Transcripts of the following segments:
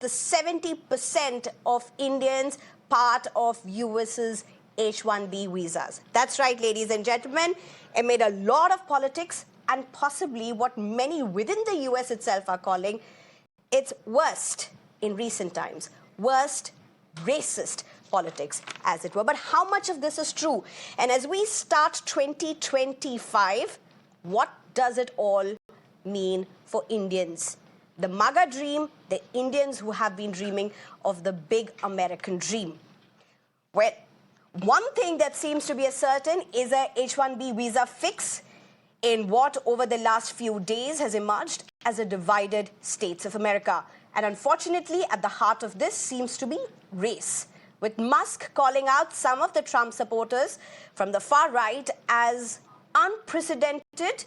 the 70% of Indians part of US's H-1B visas. That's right, ladies and gentlemen. It made a lot of politics and possibly what many within the US itself are calling its worst in recent times, worst racist politics, as it were. But how much of this is true? And as we start 2025, what does it all mean for Indians? The MAGA dream, the Indians who have been dreaming of the big American dream. Well, one thing that seems to be a certain is a H-1B visa fix in what over the last few days has emerged as a divided states of America. And unfortunately, at the heart of this seems to be race, with Musk calling out some of the Trump supporters from the far right as unprecedented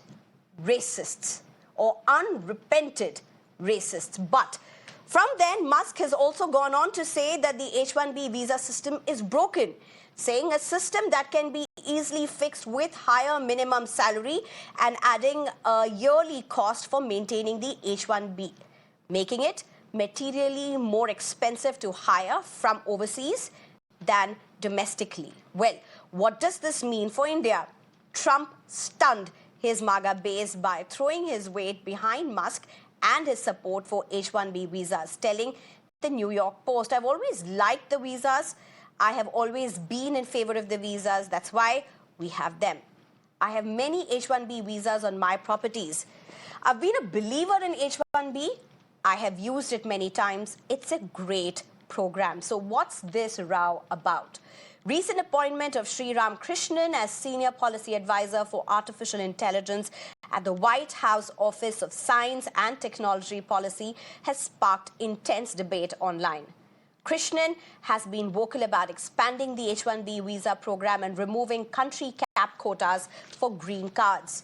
racists or unrepented racists. But from then, Musk has also gone on to say that the H-1B visa system is broken, saying a system that can be easily fixed with higher minimum salary and adding a yearly cost for maintaining the H-1B, making it materially more expensive to hire from overseas than domestically. Well, what does this mean for India? Trump stunned his MAGA base by throwing his weight behind Musk and his support for H-1B visas, telling the New York Post, "I've always liked the visas. I have always been in favor of the visas. That's why we have them. I have many H-1B visas on my properties. I've been a believer in H-1B. I have used it many times. It's a great program." So what's this row about? Recent appointment of Sri Ramakrishnan as Senior Policy Advisor for Artificial Intelligence at the White House Office of Science and Technology Policy has sparked intense debate online. Krishnan has been vocal about expanding the H-1B visa program and removing country cap quotas for green cards.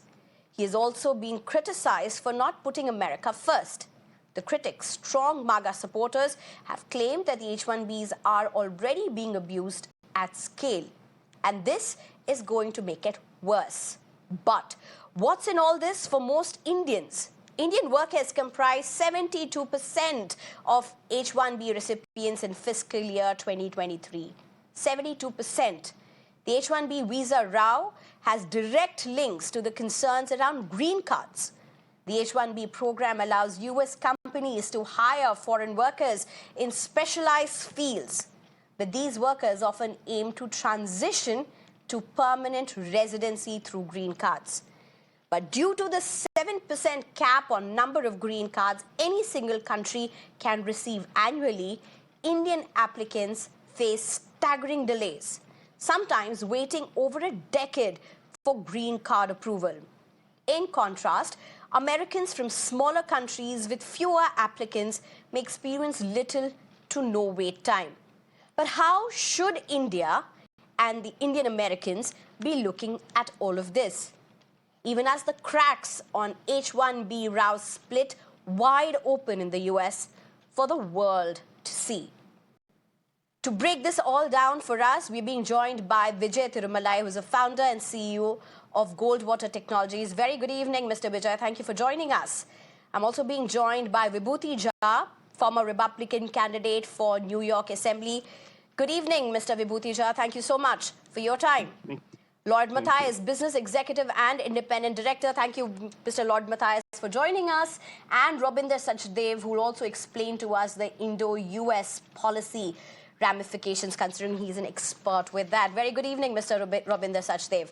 He has also been criticized for not putting America first. The critics, strong MAGA supporters, have claimed that the H-1Bs are already being abused at scale. And this is going to make it worse. But what's in all this for most Indians? Indian workers comprise 72% of H-1B recipients in fiscal year 2023. 72%. The H-1B visa row has direct links to the concerns around green cards. The H-1B program allows US companies to hire foreign workers in specialized fields. But these workers often aim to transition to permanent residency through green cards. But due to the 7% cap on number of green cards any single country can receive annually, Indian applicants face staggering delays, sometimes waiting over a decade for green card approval. In contrast, Americans from smaller countries with fewer applicants may experience little to no wait time. But how should India and the Indian Americans be looking at all of this? Even as the cracks on H-1B rows split wide open in the US for the world to see. To break this all down for us, we're being joined by Vijay Thirumalai, who's a founder and CEO of GoldWater Technologies. Very good evening, Mr. Vijay. Thank you for joining us. I'm also being joined by Vibhuti Jha, former Republican candidate for New York Assembly. Good evening, Mr. Vibhuti Jha. Thank you so much for your time. Lord Matthias, Business Executive and Independent Director. Thank you, Mr. Lord Matthias, for joining us. And Rabinder Sachdev, who will also explain to us the Indo-US policy ramifications, considering he's an expert with that. Very good evening, Mr. Rabinder Sachdev.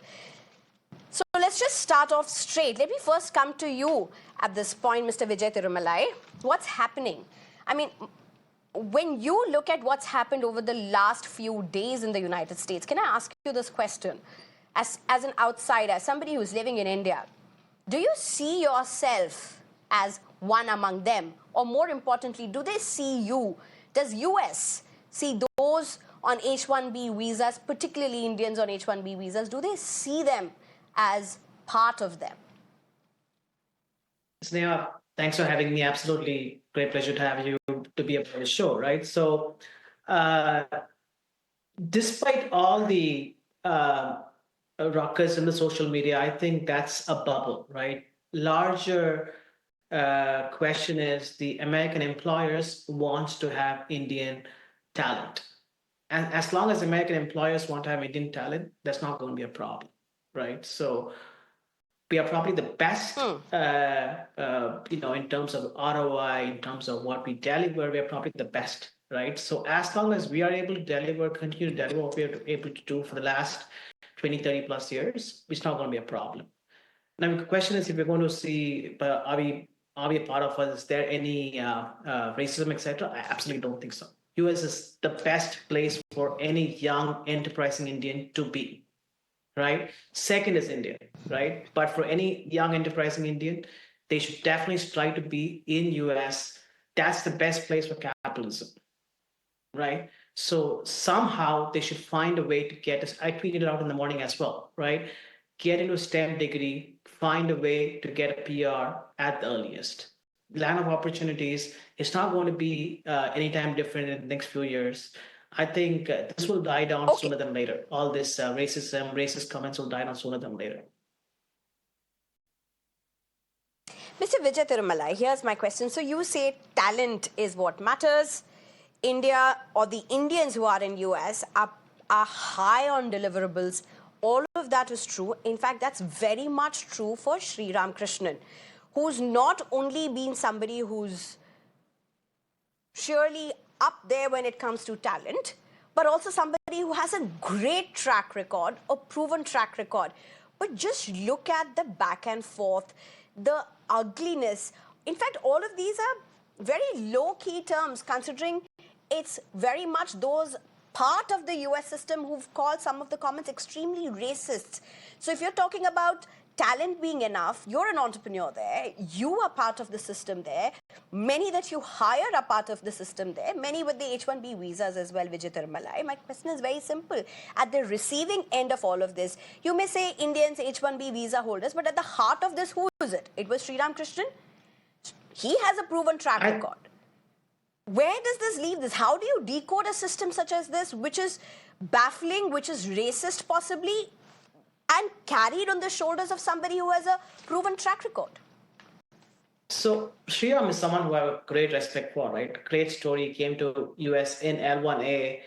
So let's just start off straight. Let me first come to you at this point, Mr. Vijay Thirumalai. What's happening? I mean, when you look at what's happened over the last few days in the United States, can I ask you this question? As an outsider, as somebody who's living in India, do you see yourself as one among them? Or more importantly, do they see you? Does US see those on H-1B visas, particularly Indians on H-1B visas, do they see them as part of them? Sneha, thanks for having me. Absolutely great pleasure to have you to be a part of the show, right? So, despite all the ruckus in the social media, I think that's a bubble, right? Larger question is the American employers want to have Indian talent. And as long as American employers want to have Indian talent, that's not going to be a problem, right? So we are probably the best, in terms of ROI, in terms of what we deliver, we are probably the best, right? So as long as we are able to deliver, continue to deliver what we are able to do for the last 20, 30 plus years, it's not going to be a problem. Now, the question is, if we're going to see, are we a part of us? Is there any racism, etc.? I absolutely don't think so. US is the best place for any young, enterprising Indian to be, right? Second is India, right? But for any young, enterprising Indian, they should definitely strive to be in US. That's the best place for capitalism, right? So somehow they should find a way to get us. I tweeted it out in the morning as well, right? Get into a STEM degree, find a way to get a PR at the earliest. Land of opportunities is not going to be anytime different in the next few years. I think this will die down sooner than later. All this racism, racist comments will die down sooner than later. Mr. Vijay Thirumalai, here's my question. So you say talent is what matters. India or the Indians who are in US are high on deliverables. All of that is true. In fact, that's very much true for Sri Ramakrishnan, who's not only been somebody who's surely up there when it comes to talent, but also somebody who has a great track record, a proven track record. But just look at the back and forth, the ugliness. In fact, all of these are very low-key terms, considering it's very much those part of the US system who've called some of the comments extremely racist. So if you're talking about talent being enough, you're an entrepreneur there, you are part of the system there, many that you hire are part of the system there, many with the H-1B visas as well, Vijay Thirumalai. My question is very simple. At the receiving end of all of this, you may say Indians, H-1B visa holders, but at the heart of this, who is it? It was Sri Ramakrishnan. He has a proven track record. Where does this leave this? How do you decode a system such as this, which is baffling, which is racist possibly, and carried on the shoulders of somebody who has a proven track record? So Sriram is someone who I have a great respect for, right? Great story, came to US in L1A,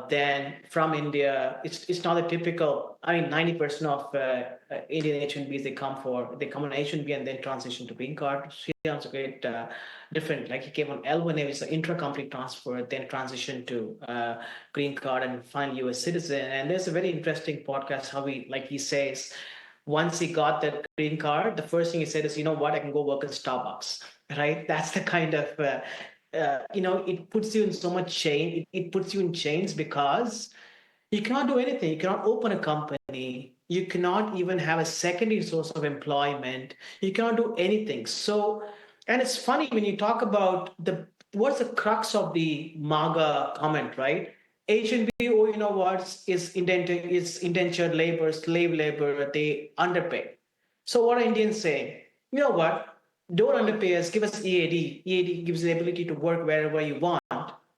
then from India. It's not a typical, 90% of Indian H-1Bs they come on H-1B and then transition to green card. Sriram's a great different, like he came on L1A, which is an intra-company transfer, then transition to green card and finally US citizen. And there's a very interesting podcast how he says, once he got that green card, the first thing he said is, you know what, I can go work in Starbucks, right? That's the kind of, it puts you in so much chain. It puts you in chains because you cannot do anything. You cannot open a company. You cannot even have a secondary source of employment. You cannot do anything. So, and it's funny when you talk about what's the crux of the MAGA comment, right? H&B, oh, you know what, is indentured labor, slave labor, they underpay. So what are Indians saying? You know what? Don't underpay us, give us EAD. EAD gives the ability to work wherever you want,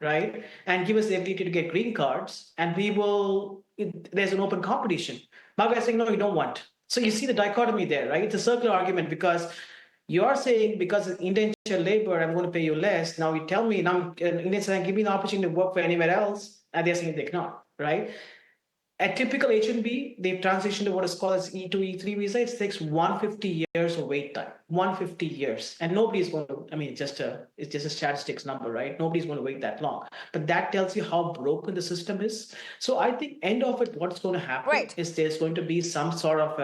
right? And give us the ability to get green cards, and there's an open competition. MAGA is saying, no, you don't want. So you see the dichotomy there, right? It's a circular argument because you're saying because of indentured labor, I'm going to pay you less. Now you tell me, now Indians saying, give me the opportunity to work for anywhere else, and they're saying they cannot, right? A typical H-1B, they've transitioned to what is called as E2, E3 visa. It takes 150 years of wait time, 150 years. And nobody's going to, it's just a statistics number, right? Nobody's going to wait that long. But that tells you how broken the system is. So I think end of it, what's going to happen is there's going to be some sort of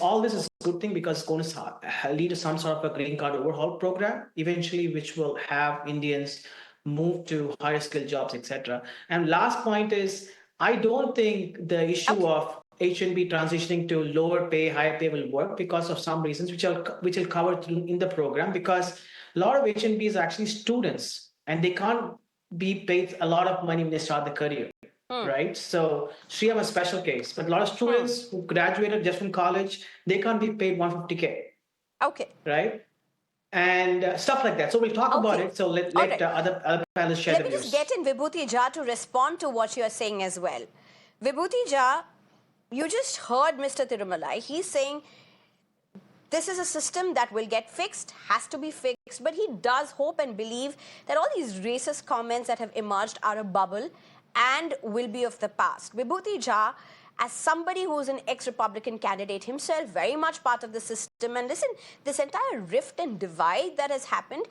all this is a good thing because it's going to lead to some sort of a green card overhaul program eventually, which will have Indians move to higher skill jobs, etc. And last point is, I don't think the issue of H-1B transitioning to lower pay, higher pay will work because of some reasons, which I'll cover in the program, because a lot of H-1Bs are actually students and they can't be paid a lot of money when they start the career. Right. So Sriram is a special case, but a lot of students who graduated just from college, they can't be paid 150K. Okay. Right. And stuff like that. So we'll talk about it. So let other panelists share Let the me views. just get in Vibhuti Jha to respond to what you're saying as well. Vibhuti Jha, you just heard Mr. Thirumalai. He's saying this is a system that will get fixed, has to be fixed, but he does hope and believe that all these racist comments that have emerged are a bubble and will be of the past. Vibhuti Jha, as somebody who's an ex-Republican candidate himself, very much part of the system, and listen, this entire rift and divide that has happened,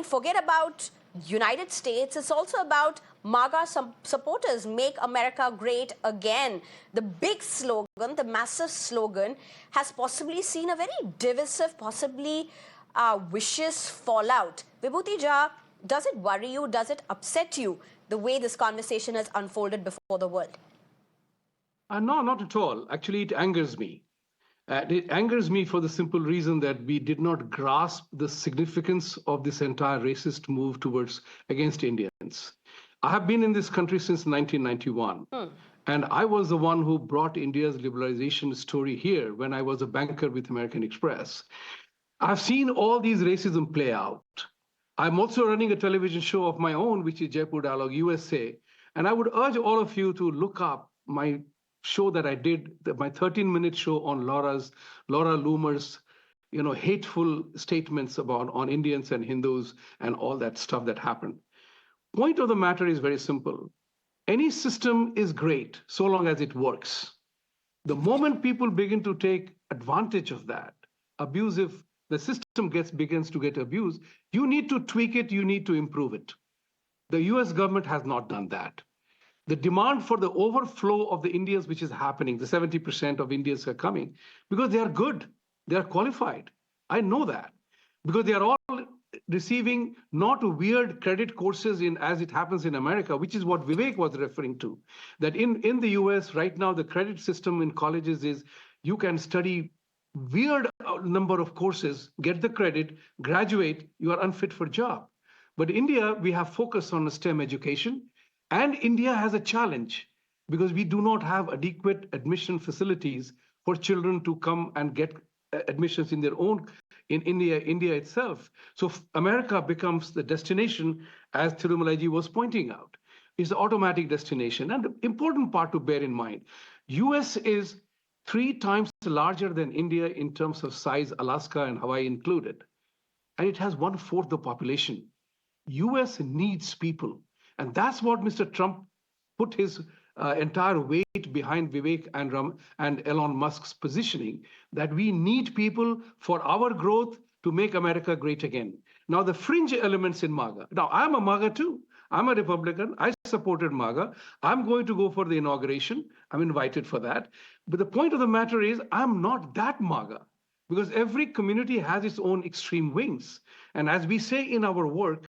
forget about United States, it's also about MAGA supporters, Make America Great Again. The big slogan, the massive slogan, has possibly seen a very divisive, possibly vicious fallout. Vibhuti Jha, does it worry you? Does it upset you, the way this conversation has unfolded before the world? No, not at all. Actually, it angers me. It angers me for the simple reason that we did not grasp the significance of this entire racist move towards against Indians. I have been in this country since 1991, and I was the one who brought India's liberalization story here when I was a banker with American Express. I've seen all these racism play out. I'm also running a television show of my own, which is Jaipur Dialogue USA, and I would urge all of you to look up my show that I did, my 13-minute show on Laura Loomer's, hateful statements about on Indians and Hindus and all that stuff that happened. Point of the matter is very simple. Any system is great so long as it works. The moment people begin to take advantage of that, the system begins to get abused, you need to tweak it, you need to improve it. The US government has not done that. The demand for the overflow of the Indians, which is happening, the 70% of Indians are coming, because they are good, they are qualified. I know that, because they are all receiving not weird credit courses as it happens in America, which is what Vivek was referring to. That in the US right now, the credit system in colleges is you can study weird number of courses, get the credit, graduate, you are unfit for job. But India, we have focused on STEM education. And India has a challenge because we do not have adequate admission facilities for children to come and get admissions in their own, in India itself. So America becomes the destination, as Thirumalai was pointing out, is the automatic destination. And the important part to bear in mind, US is 3 times larger than India in terms of size, Alaska and Hawaii included. And it has 1/4 the population. US needs people. And that's what Mr. Trump put his entire weight behind Vivek and Elon Musk's positioning, that we need people for our growth to make America great again. Now, the fringe elements in MAGA. Now, I'm a MAGA too. I'm a Republican. I supported MAGA. I'm going to go for the inauguration. I'm invited for that. But the point of the matter is, I'm not that MAGA, because every community has its own extreme wings. And as we say in our work,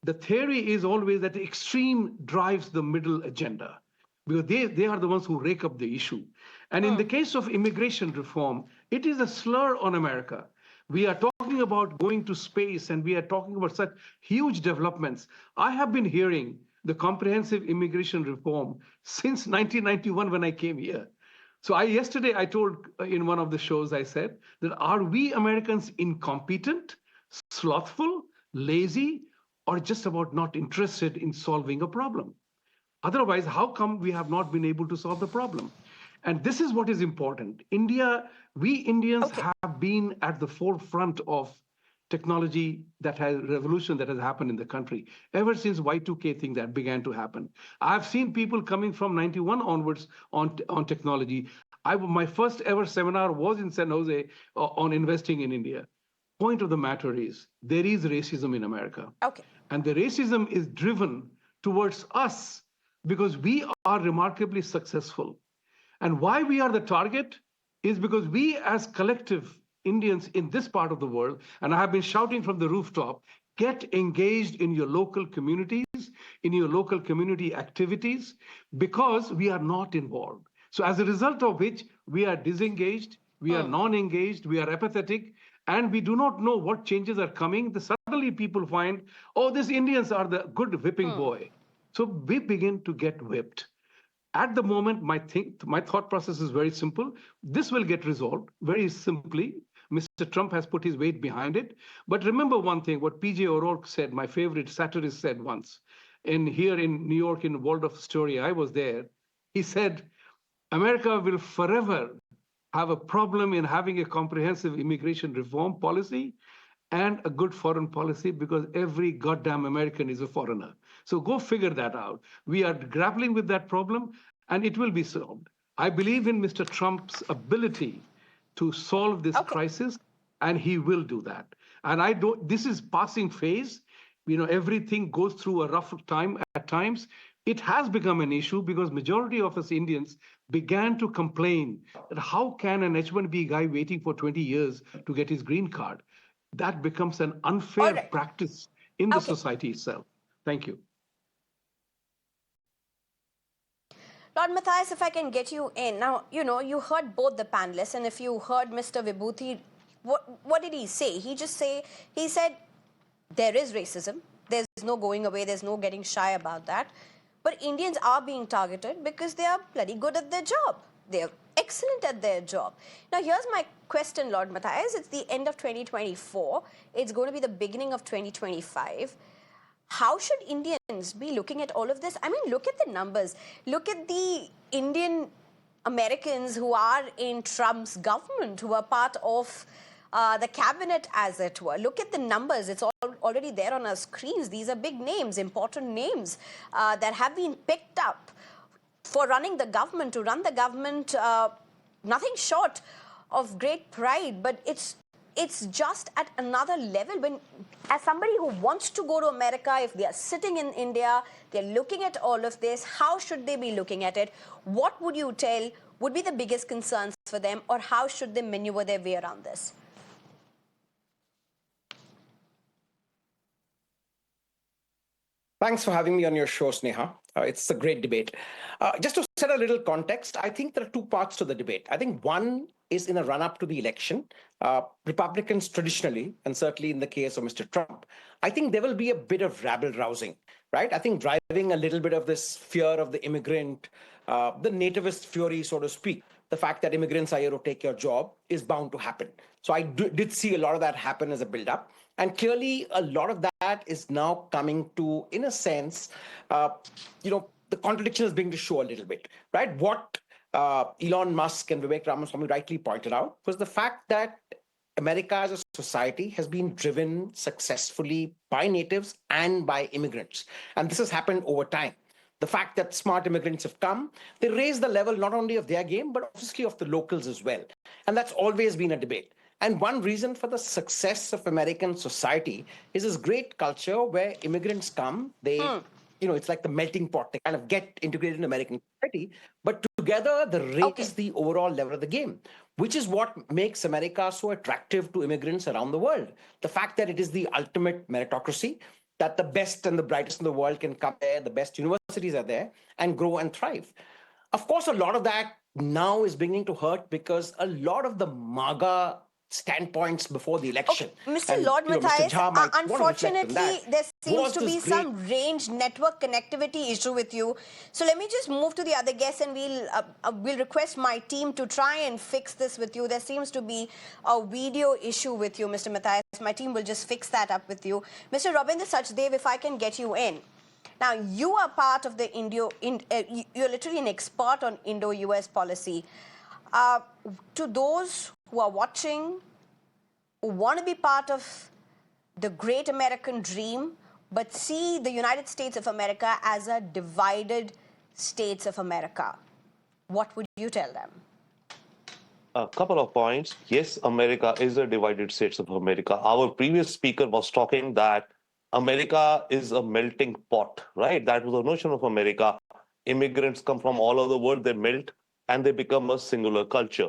the theory is always that the extreme drives the middle agenda, because they are the ones who rake up the issue. And in the case of immigration reform, it is a slur on America. We are talking about going to space, and we are talking about such huge developments. I have been hearing the comprehensive immigration reform since 1991 when I came here. So yesterday I told in one of the shows, I said that are we Americans incompetent, slothful, lazy, or just about not interested in solving a problem? Otherwise, how come we have not been able to solve the problem? And this is what is important. We Indians have been at the forefront of technology revolution that has happened in the country ever since Y2K thing that began to happen. I've seen people coming from 91 onwards on technology. My first ever seminar was in San Jose on investing in India. Point of the matter is, there is racism in America. Okay. And the racism is driven towards us because we are remarkably successful. And why we are the target is because we as collective Indians in this part of the world, and I have been shouting from the rooftop, get engaged in your local communities, in your local community activities, because we are not involved. So as a result of which, we are disengaged, we are non-engaged, we are apathetic, and we do not know what changes are coming. Suddenly people find, oh, these Indians are the good whipping boy. So we begin to get whipped. At the moment, my thought process is very simple. This will get resolved very simply. Mr. Trump has put his weight behind it. But remember one thing, what P.J. O'Rourke said, my favorite satirist, said once, here in New York, in Waldorf Astoria, I was there. He said, America will forever have a problem in having a comprehensive immigration reform policy and a good foreign policy because every goddamn American is a foreigner. So go figure that out. We are grappling with that problem and it will be solved. I believe in Mr. Trump's ability to solve this Okay. crisis, and he will do that. And I don't, this is passing phase. You know, everything goes through a rough time at times. It has become an issue because majority of us Indians began to complain that how can an H-1B guy waiting for 20 years to get his green card? That becomes an unfair All right. practice in the Okay. society itself. Thank you. Lord Matthias, if I can get you in. Now, you heard both the panelists, and if you heard Mr. Vibhuti, what did he say? He said, there is racism. There's no going away. There's no getting shy about that. But Indians are being targeted because they are bloody good at their job. They're excellent at their job. Now, here's my question, Lord Matthias. It's the end of 2024. It's going to be the beginning of 2025. How should Indians be looking at all of this? I mean, look at the numbers. Look at the Indian Americans who are in Trump's government, who are part of the cabinet, as it were. Look at the numbers. It's already there on our screens. These are big names, important names that have been picked up for running the government, to run the government, nothing short of great pride, but it's just at another level. When, as somebody who wants to go to America, if they are sitting in India, they're looking at all of this, how should they be looking at it? What would you tell would be the biggest concerns for them, or how should they maneuver their way around this? Thanks for having me on your show, Sneha. It's a great debate. Just to set a little context, I think there are two parts to the debate. I think one is in a run-up to the election. Republicans traditionally, and certainly in the case of Mr. Trump, I think there will be a bit of rabble-rousing, right? I think driving a little bit of this fear of the immigrant, the nativist fury, so to speak, the fact that immigrants are here to take your job is bound to happen. So I did see a lot of that happen as a build-up. And clearly, a lot of that is now coming to, in a sense, the contradiction is beginning to show a little bit, right? What Elon Musk and Vivek Ramaswamy rightly pointed out was the fact that America as a society has been driven successfully by natives and by immigrants. And this has happened over time. The fact that smart immigrants have come, they raise the level not only of their game, but obviously of the locals as well. And that's always been a debate. And one reason for the success of American society is this great culture where immigrants come, it's like the melting pot. They kind of get integrated in American society, but together they raise the overall level of the game, which is what makes America so attractive to immigrants around the world. The fact that it is the ultimate meritocracy, that the best and the brightest in the world can come there, the best universities are there, and grow and thrive. Of course, a lot of that now is beginning to hurt because a lot of the MAGA standpoints before the election. Mr. Lord Matthias, unfortunately, there seems to be some range network connectivity issue with you. So let me just move to the other guests, and we'll request my team to try and fix this with you. There seems to be a video issue with you, Mr. Matthias. My team will just fix that up with you. Mr. Ravinder Sachdev, if I can get you in. Now, you are part of the you're literally an expert on Indo-US policy. To those who are watching, who want to be part of the great American dream, but see the United States of America as a divided States of America, what would you tell them? A couple of points. Yes, America is a divided States of America. Our previous speaker was talking that America is a melting pot, right? That was the notion of America. Immigrants come from all over the world, they melt, and they become a singular culture.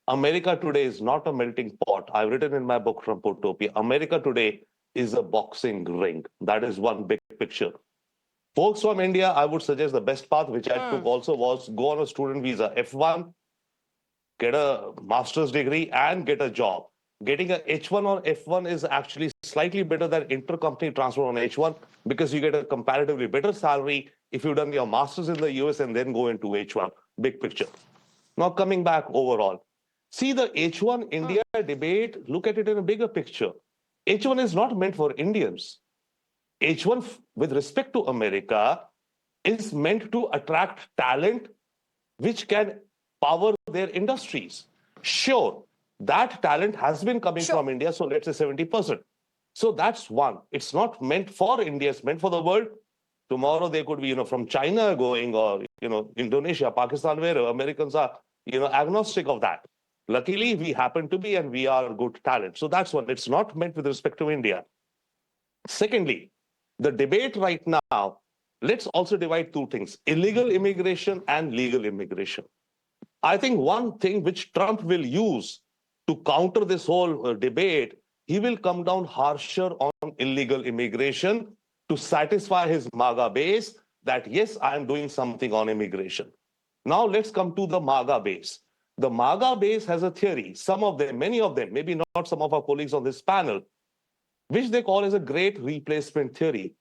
America today is not a melting pot. I've written in my book from Portopia, America today is a boxing ring. That is one big picture. Folks from India, I would suggest the best path, which I took also, was go on a student visa, F1, get a master's degree, and get a job. Getting a H1 or F1 is actually slightly better than intercompany transfer on H1 because you get a comparatively better salary if you've done your master's in the US and then go into H1. Big picture. Now coming back overall. See the H1 India debate, look at it in a bigger picture. H1 is not meant for Indians. H1, with respect to America, is meant to attract talent which can power their industries. Sure, that talent has been coming from India, so let's say 70%. So that's one. It's not meant for India, it's meant for the world. Tomorrow they could be, from China going, or, Indonesia, Pakistan, wherever. Americans are, agnostic of that. Luckily, we happen to be, and we are good talent. So that's one. It's not meant with respect to India. Secondly, the debate right now, let's also divide two things: illegal immigration and legal immigration. I think one thing which Trump will use to counter this whole debate, he will come down harsher on illegal immigration to satisfy his MAGA base that, yes, I am doing something on immigration. Now let's come to the MAGA base. The MAGA base has a theory, some of them, many of them, maybe not some of our colleagues on this panel, which they call as a great replacement theory.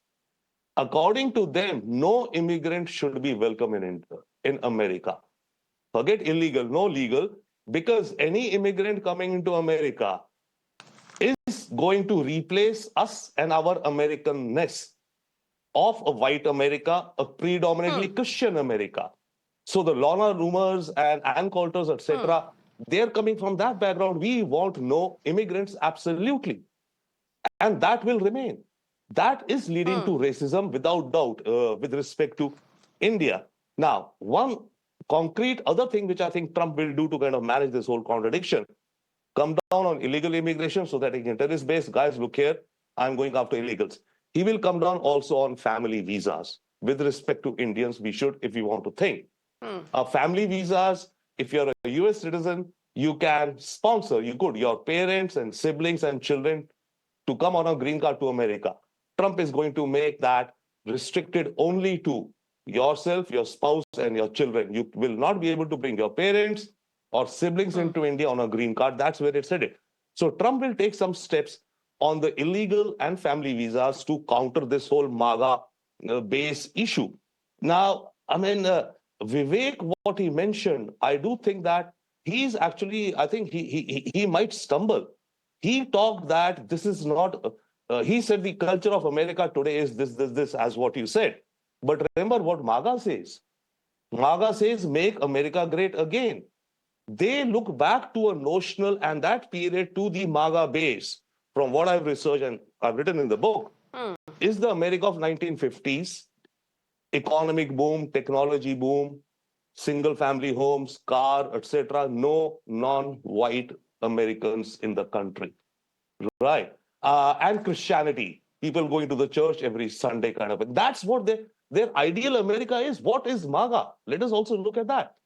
According to them, no immigrant should be welcome in America. Forget illegal, no legal, because any immigrant coming into America is going to replace us and our Americanness of a white America, a predominantly Christian America. So the Lorna Rumors and Ann Coulters, etc., they're coming from that background. We want no immigrants, absolutely. And that will remain. That is leading to racism without doubt with respect to India. Now, one concrete other thing which I think Trump will do to kind of manage this whole contradiction, come down on illegal immigration so that he can tell his base, guys, look here, I'm going after illegals. He will come down also on family visas. With respect to Indians, we should, if we want to think. Family visas, if you're a US citizen, you can sponsor, your parents and siblings and children to come on a green card to America. Trump is going to make that restricted only to yourself, your spouse, and your children. You will not be able to bring your parents or siblings into India on a green card. That's where it's headed. So Trump will take some steps on the illegal and family visas to counter this whole MAGA base issue. Now, Vivek, what he mentioned, I do think that he's actually, I think he might stumble. He talked that this is not, he said the culture of America today is this, as what you said. But remember what MAGA says. MAGA says, make America great again. They look back to a notional and that period to the MAGA base. From what I've researched and I've written in the book, is the America of 1950s, economic boom, technology boom, single family homes, car, etc. No non-white Americans in the country, right? And Christianity, people going to the church every Sunday kind of thing. That's what their ideal America is. What is MAGA? Let us also look at that.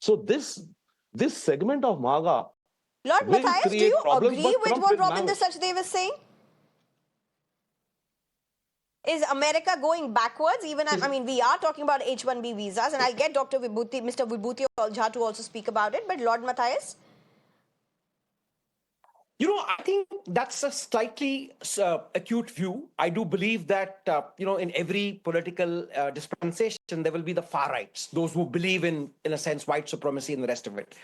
So this segment of MAGA Lord will Matthias, do create you problems, agree but with Trump what will Ravinder manage. Sachdev is saying? Is America going backwards? Even, I mean, we are talking about H-1B visas, and I'll get Dr. Vibhuti, Mr. Vibhuti Jha to also speak about it. But Lord Matthias? I think that's a slightly acute view. I do believe that, in every political dispensation, there will be the far rights, those who believe in a sense, white supremacy and the rest of it.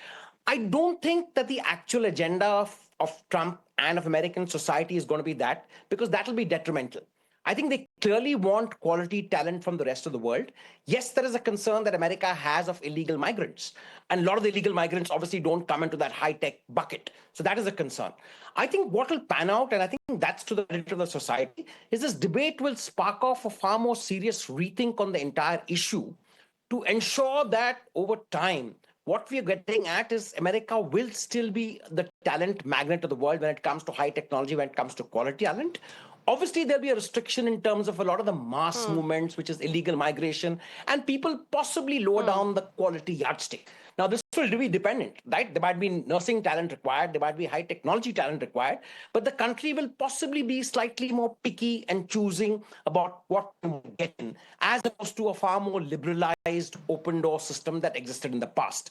I don't think that the actual agenda of Trump and of American society is going to be that, because that will be detrimental. I think they clearly want quality talent from the rest of the world. Yes, there is a concern that America has of illegal migrants. And a lot of the illegal migrants obviously don't come into that high-tech bucket. So that is a concern. I think what will pan out, and I think that's to the credit of the society, is this debate will spark off a far more serious rethink on the entire issue to ensure that over time, what we are getting at is America will still be the talent magnet of the world when it comes to high technology, when it comes to quality talent. Obviously, there'll be a restriction in terms of a lot of the mass movements, which is illegal migration, and people possibly lower down the quality yardstick. Now, this will be dependent, right? There might be nursing talent required, there might be high technology talent required, but the country will possibly be slightly more picky and choosing about what to get in, as opposed to a far more liberalized open door system that existed in the past.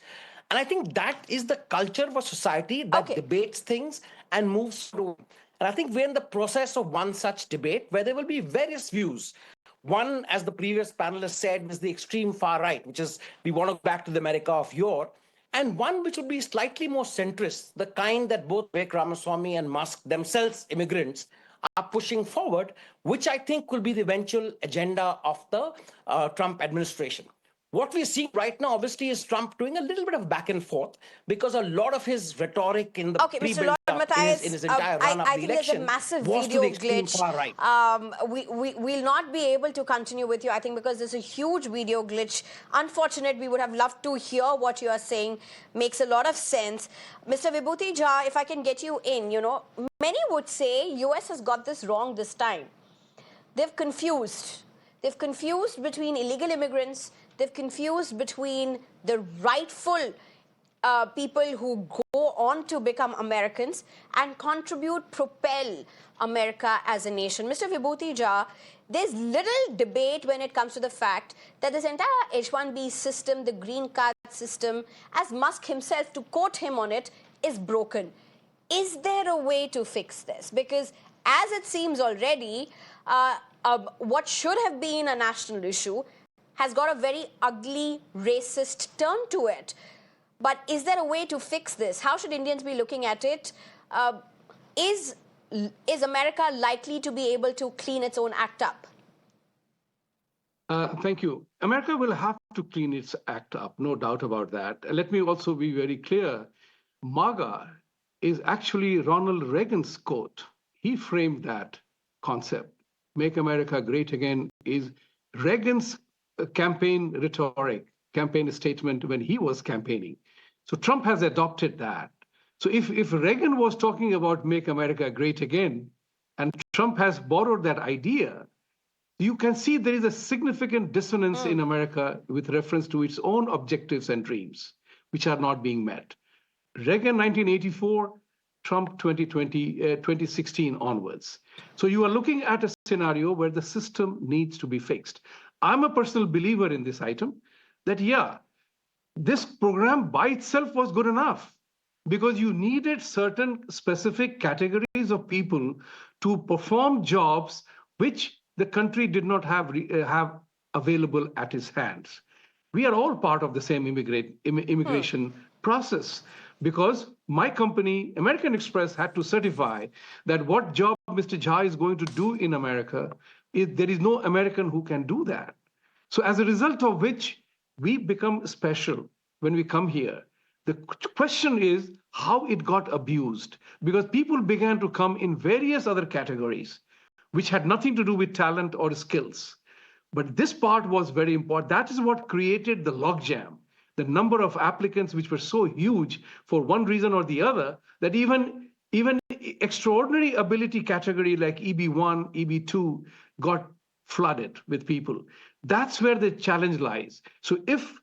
And I think that is the culture of a society that debates things and moves through. And I think we're in the process of one such debate where there will be various views. One, as the previous panelist said, is the extreme far right, which is we want to go back to the America of yore. And one which would be slightly more centrist, the kind that both Vivek Ramaswamy and Musk, themselves immigrants, are pushing forward, which I think will be the eventual agenda of the Trump administration. What we're seeing right now, obviously, is Trump doing a little bit of back and forth because a lot of his rhetoric in the Okay, Mr. pre-build Lord up in his entire run-up I the think there's a election massive was to video the extreme glitch. far right. We'll not be able to continue with you, I think, because there's a huge video glitch. Unfortunate, we would have loved to hear what you are saying. Makes a lot of sense. Mr. Vibhuti Jha, if I can get you in, many would say US has got this wrong this time. They've confused. They've confused between illegal immigrants. They've confused between the rightful people who go on to become Americans and contribute, propel America as a nation. Mr. Vibhuti Jha, there's little debate when it comes to the fact that this entire H-1B system, the green card system, as Musk himself, to quote him on it, is broken. Is there a way to fix this? Because as it seems already, what should have been a national issue has got a very ugly, racist turn to it. But is there a way to fix this? How should Indians be looking at it? Is America likely to be able to clean its own act up? Thank you. America will have to clean its act up, no doubt about that. Let me also be very clear. MAGA is actually Ronald Reagan's quote. He framed that concept. Make America Great Again is Reagan's campaign rhetoric, campaign statement when he was campaigning. So Trump has adopted that. So if Reagan was talking about make America great again, and Trump has borrowed that idea, you can see there is a significant dissonance in America with reference to its own objectives and dreams, which are not being met. Reagan 1984, Trump 2016 onwards. So you are looking at a scenario where the system needs to be fixed. I'm a personal believer in this item that, yeah, this program by itself was good enough because you needed certain specific categories of people to perform jobs which the country did not have available at its hands. We are all part of the same immigration process because my company, American Express, had to certify that what job Mr. Jha is going to do in America, there is no American who can do that. So as a result of which, we become special when we come here. The question is how it got abused, because people began to come in various other categories, which had nothing to do with talent or skills. But this part was very important. That is what created the logjam, the number of applicants which were so huge for one reason or the other, that even extraordinary ability category like EB1, EB2 got flooded with people. That's where the challenge lies. So if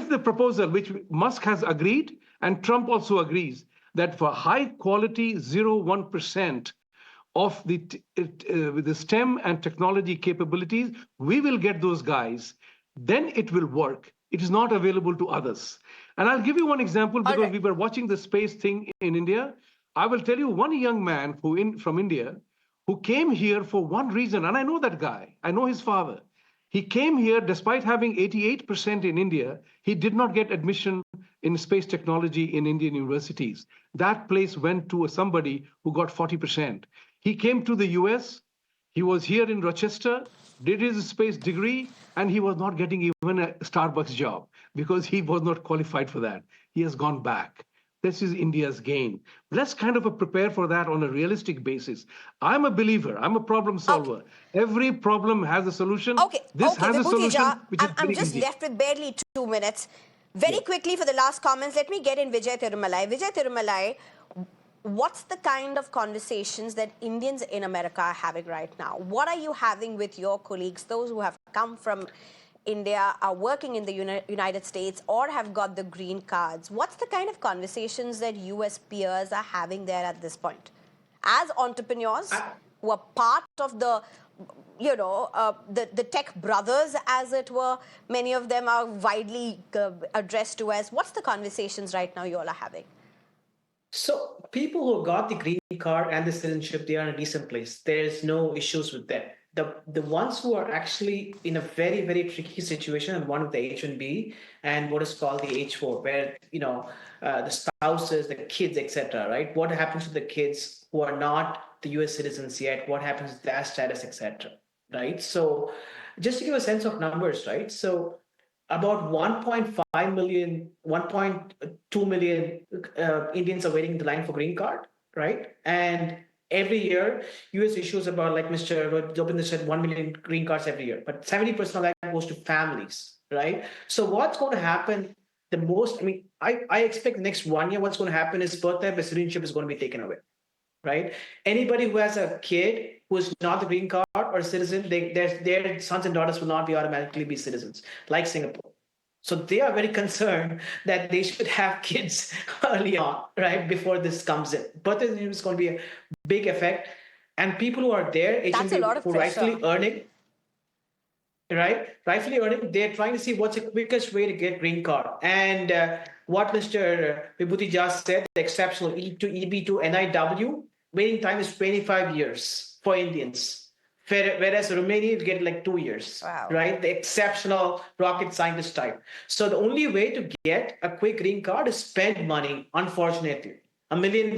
the proposal, which Musk has agreed, and Trump also agrees, that for high quality 0.1% of the STEM and technology capabilities, we will get those guys, then it will work. It is not available to others. And I'll give you one example because we were watching the space thing in India. I will tell you one young man from India who came here for one reason, and I know that guy. I know his father. He came here despite having 88% in India. He did not get admission in space technology in Indian universities. That place went to somebody who got 40%. He came to the US. He was here in Rochester, did his space degree, and he was not getting even a Starbucks job because he was not qualified for that. He has gone back. This is India's gain. Let's kind of prepare for that on a realistic basis. I'm a believer. I'm a problem solver. Every problem has a solution. This has a solution, which is I'm just easy. left with barely 2 minutes. Very quickly for the last comments, let me get in Vijay Thirumalai. Vijay Thirumalai, what's the kind of conversations that Indians in America are having right now? What are you having with your colleagues, those who have come from India, are working in the United States, or have got the green cards? What's the kind of conversations that US peers are having there at this point? As entrepreneurs who are part of the tech brothers, as it were, many of them are widely addressed to as. What's the conversations right now you all are having? So people who got the green card and the citizenship, they are in a decent place. There's no issues with them. The ones who are actually in a very, very tricky situation, and one of the H-1B and what is called the H-4, where the spouses, the kids, etc. Right? What happens to the kids who are not the U.S. citizens yet? What happens to their status, etc. Right? So, just to give a sense of numbers, right? So, about 1.5 million, 1.2 million Indians are waiting in the line for green card, right? And every year, US issues about, like Mr. Dobinder said, 1 million green cards every year, but 70% of that goes to families, right? So what's going to happen the most, I expect the next 1 year, what's going to happen is birthright citizenship is going to be taken away, right? Anybody who has a kid who is not a green card or a citizen, their sons and daughters will not be automatically be citizens, like Singapore. So they are very concerned that they should have kids early on, right, before this comes in. Birth is going to be a big effect. And people who are there, That's a lot of who pressure. rightfully earning, rightfully earning, they're trying to see what's the quickest way to get green card. And what Mr. Vibhuti just said, the exceptional E to EB to NIW, waiting time is 25 years for Indians. Whereas Romania, you get like 2 years, Wow. right? The exceptional rocket scientist type. So the only way to get a quick green card is spend money, unfortunately. $1 million,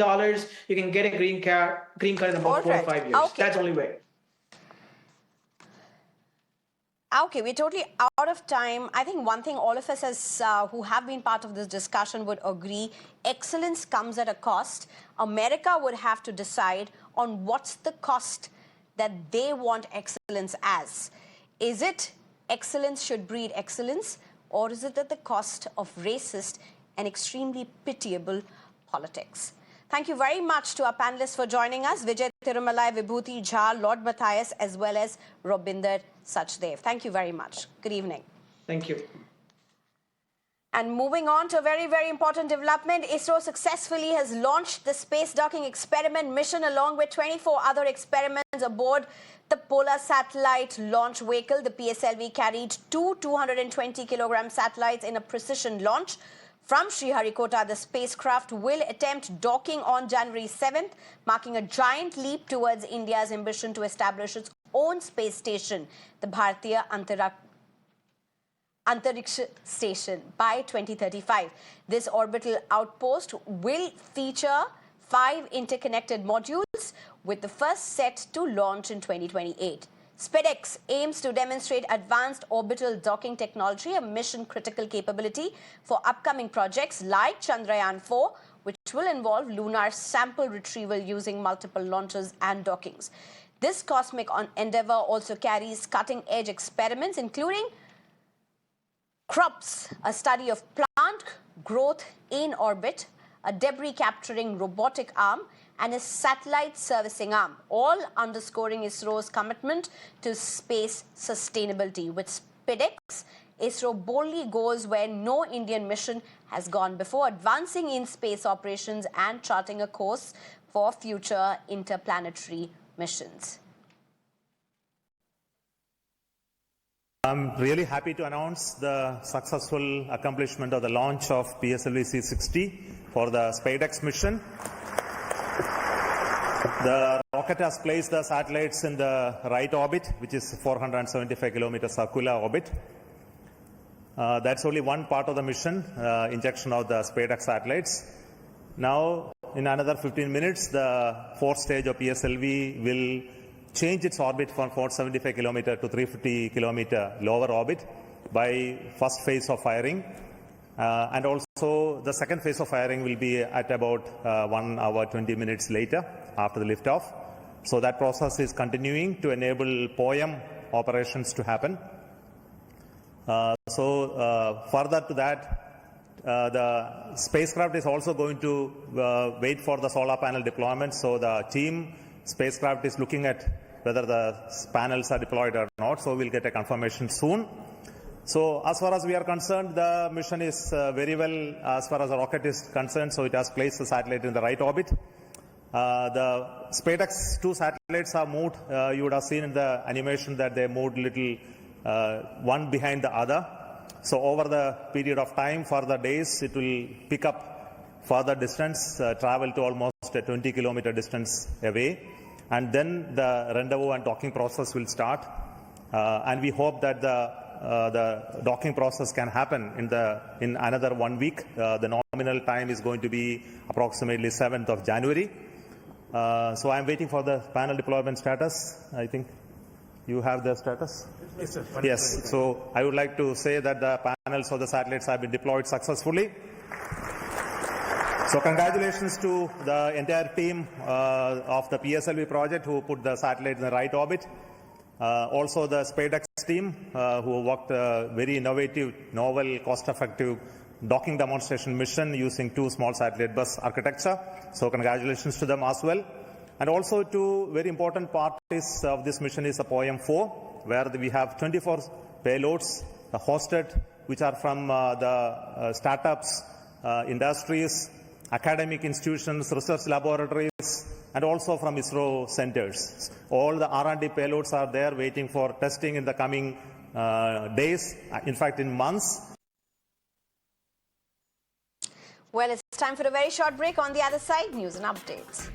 you can get a green card in about 4 or 5 years. Okay. That's the only way. Okay, we're totally out of time. I think one thing all of us who have been part of this discussion would agree, excellence comes at a cost. America would have to decide on what's the cost that they want excellence as. Is it excellence should breed excellence, or is it at the cost of racist and extremely pitiable politics? Thank you very much to our panelists for joining us, Vijay, Thirumalai, Vibhuti, Jha, Lord Matthias, as well as Robinder Sachdev. Thank you very much. Good evening. Thank you. And moving on to a very, very important development, ISRO successfully has launched the space docking experiment mission along with 24 other experiments aboard the Polar Satellite Launch Vehicle. The PSLV carried two 220-kilogram satellites in a precision launch. From Sriharikota, the spacecraft will attempt docking on January 7th, marking a giant leap towards India's ambition to establish its own space station, the Bharatiya Antariksha Station, by 2035. This orbital outpost will feature 5 interconnected modules, with the first set to launch in 2028. SpaceX aims to demonstrate advanced orbital docking technology, a mission-critical capability for upcoming projects like Chandrayaan-4, which will involve lunar sample retrieval using multiple launches and dockings. This cosmic endeavor also carries cutting-edge experiments, including CROPS, a study of plant growth in orbit, a debris-capturing robotic arm, and a satellite servicing arm, all underscoring ISRO's commitment to space sustainability. With SpaceX, ISRO boldly goes where no Indian mission has gone before, advancing in space operations and charting a course for future interplanetary missions. I'm really happy to announce the successful accomplishment of the launch of PSLV C-60 for the SpaceX mission. The rocket has placed the satellites in the right orbit, which is 475 kilometer circular orbit. That's only one part of the mission, injection of the SpaceX satellites. Now, in another 15 minutes, the fourth stage of PSLV will change its orbit from 475 kilometer to 350 kilometer lower orbit by first phase of firing. And also the second phase of firing will be at about 1 hour 20 minutes later after the liftoff. So that process is continuing to enable POEM operations to happen. Further to that, the spacecraft is also going to wait for the solar panel deployment. So the team spacecraft is looking at whether the panels are deployed or not. So we'll get a confirmation soon. So as far as we are concerned, the mission is very well as far as the rocket is concerned. So it has placed the satellite in the right orbit. The SpaceX 2 satellites are moved. You would have seen in the animation that they moved little one behind the other. So over the period of time, for the days, it will pick up further distance, travel to almost a 20-kilometer distance away. And then the rendezvous and docking process will start. And we hope that the docking process can happen in another 1 week. The nominal time is going to be approximately 7th of January. So I'm waiting for the panel deployment status, I think. You have the status? Yes. So I would like to say that the panels of the satellites have been deployed successfully. So congratulations to the entire team of the PSLV project who put the satellite in the right orbit. Also the SpaceX team who worked a very innovative, novel, cost-effective docking demonstration mission using 2 small satellite bus architecture. So congratulations to them as well. And also two very important parts of this mission is the POEM-4, where we have 24 payloads hosted, which are from the startups, industries, academic institutions, research laboratories, and also from ISRO centers. All the R&D payloads are there waiting for testing in the coming days, in fact in months. Well, it's time for a very short break. On the other side, news and updates.